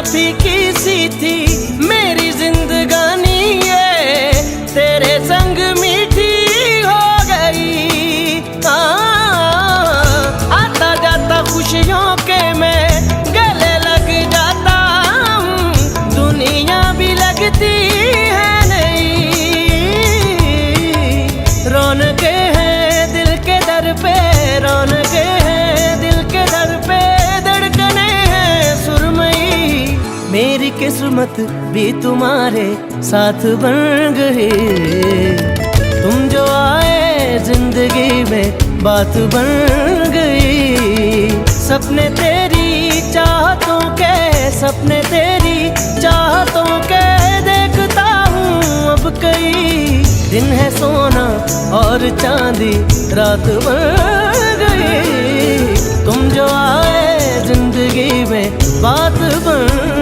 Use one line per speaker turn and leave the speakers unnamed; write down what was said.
फीकी सी थी मेरी जिंदगानी ये तेरे संग मीठी हो गई। आता जाता खुशियों के मैं गले लग जाता हूँ, दुनिया भी लगती है नहीं। रौनकें हैं दिल के दर पे, रौनकें हैं दिल के दर पे, धड़कने हैं सुरमई। मेरी किस्मत भी तुम्हारे साथ बन गई, तुम जो आए जिंदगी में बात बन गई। सपने तेरी चाहतों के, सपने तेरी चाहतों के देखता हूँ अब कई। दिन है सोना और चांदी रात बन गई, तुम जो आए जिंदगी में बात बन